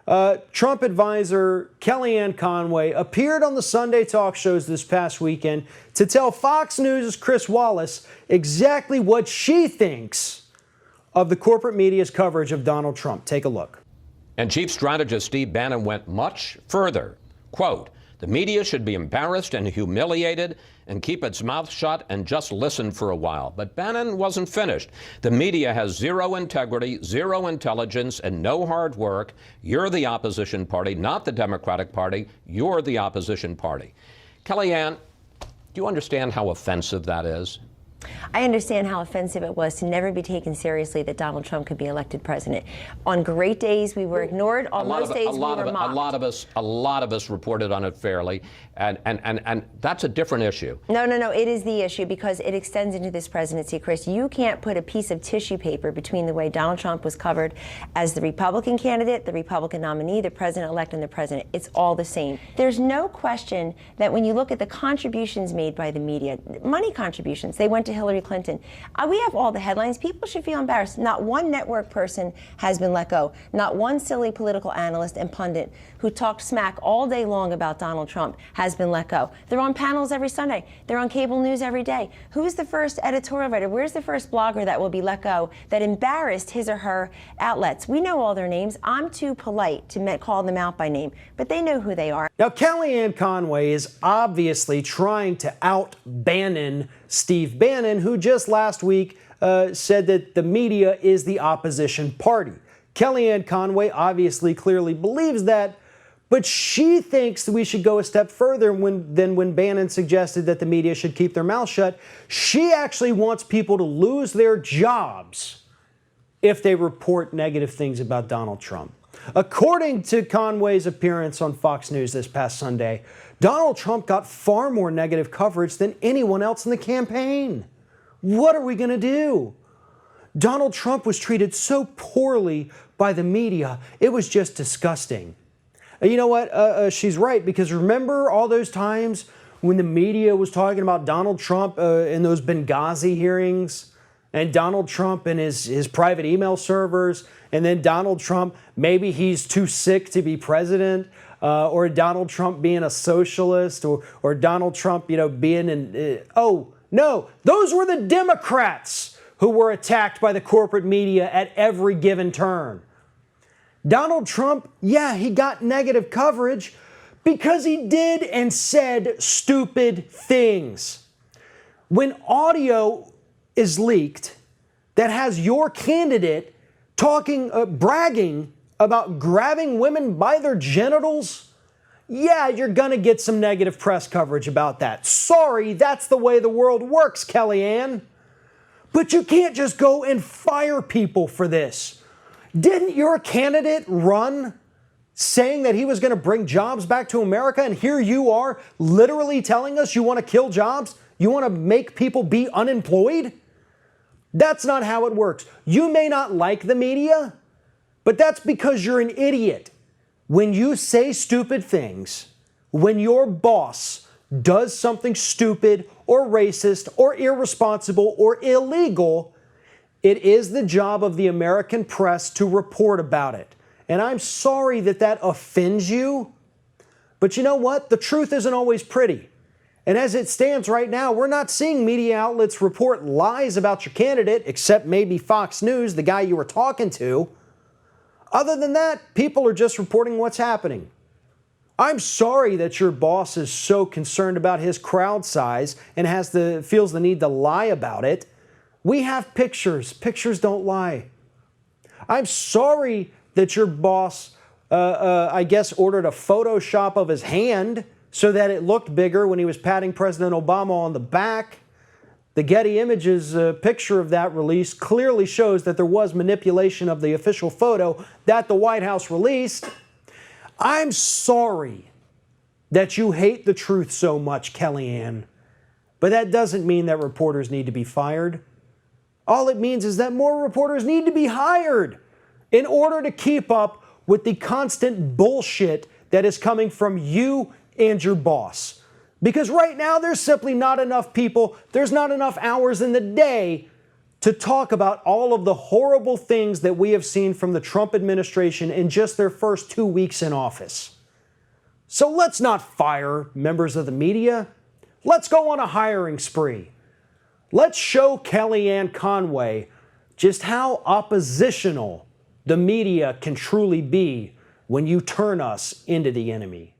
Trump advisor Kellyanne Conway appeared on the Sunday talk shows this past weekend to tell Fox News' Chris Wallace exactly what she thinks of the corporate media's coverage of Donald Trump. Take a look. And Chief Strategist Steve Bannon went much further. Quote, "The media should be embarrassed and humiliated and keep its mouth shut and just listen for a while." But Bannon wasn't finished. "The media has zero integrity, zero intelligence, and no hard work. You're the opposition party, not the Democratic Party. You're the opposition party." Kellyanne, do you understand how offensive that is? I understand how offensive it was to never be taken seriously that Donald Trump could be elected president. On great days, we were ignored. On most days, we were mocked. A lot of us reported on it fairly, and that's a different issue. No. It is the issue because it extends into this presidency, Chris. You can't put a piece of tissue paper between the way Donald Trump was covered as the Republican candidate, the Republican nominee, the president-elect, and the president. It's all the same. There's no question that when you look at the contributions made by the media, money contributions, they went to Hillary Clinton. We have all the headlines. People should feel embarrassed. Not one network person has been let go. Not one silly political analyst and pundit who talked smack all day long about Donald Trump has been let go. They're on panels every Sunday. They're on cable news every day. Who's the first editorial writer? Where's the first blogger that will be let go that embarrassed his or her outlets? We know all their names. I'm too polite to call them out by name, but they know who they are. Now, Kellyanne Conway is obviously trying to out-Bannon Steve Bannon, who just last week said that the media is the opposition party. Kellyanne Conway obviously clearly believes that, but she thinks that we should go a step further than when Bannon suggested that the media should keep their mouth shut. She actually wants people to lose their jobs if they report negative things about Donald Trump. According to Conway's appearance on Fox News this past Sunday, Donald Trump got far more negative coverage than anyone else in the campaign. What are we going to do? Donald Trump was treated so poorly by the media, it was just disgusting. You know what? She's right, because remember all those times when the media was talking about Donald Trump in those Benghazi hearings, and Donald Trump and his private email servers, and then Donald Trump, maybe he's too sick to be president, or Donald Trump being a socialist, or Donald Trump, being an... oh, no, those were the Democrats who were attacked by the corporate media at every given turn. Donald Trump, yeah, he got negative coverage because he did and said stupid things. When audio is leaked that has your candidate talking, bragging about grabbing women by their genitals, yeah, you're going to get some negative press coverage about that. Sorry, that's the way the world works, Kellyanne. But you can't just go and fire people for this. Didn't your candidate run saying that he was going to bring jobs back to America, and here you are literally telling us you want to kill jobs? You want to make people be unemployed? That's not how it works. You may not like the media, but that's because you're an idiot. When you say stupid things, when your boss does something stupid or racist or irresponsible or illegal, it is the job of the American press to report about it. And I'm sorry that that offends you, but you know what? The truth isn't always pretty. And as it stands right now, we're not seeing media outlets report lies about your candidate, except maybe Fox News, the guy you were talking to. Other than that, people are just reporting what's happening. I'm sorry that your boss is so concerned about his crowd size and feels the need to lie about it. We have pictures. Pictures don't lie. I'm sorry that your boss, I guess, ordered a Photoshop of his hand so that it looked bigger when he was patting President Obama on the back. The Getty Images picture of that release clearly shows that there was manipulation of the official photo that the White House released. I'm sorry that you hate the truth so much, Kellyanne, but that doesn't mean that reporters need to be fired. All it means is that more reporters need to be hired in order to keep up with the constant bullshit that is coming from you and your boss. Because right now, there's simply not enough people, there's not enough hours in the day to talk about all of the horrible things that we have seen from the Trump administration in just their first 2 weeks in office. So let's not fire members of the media. Let's go on a hiring spree. Let's show Kellyanne Conway just how oppositional the media can truly be when you turn us into the enemy.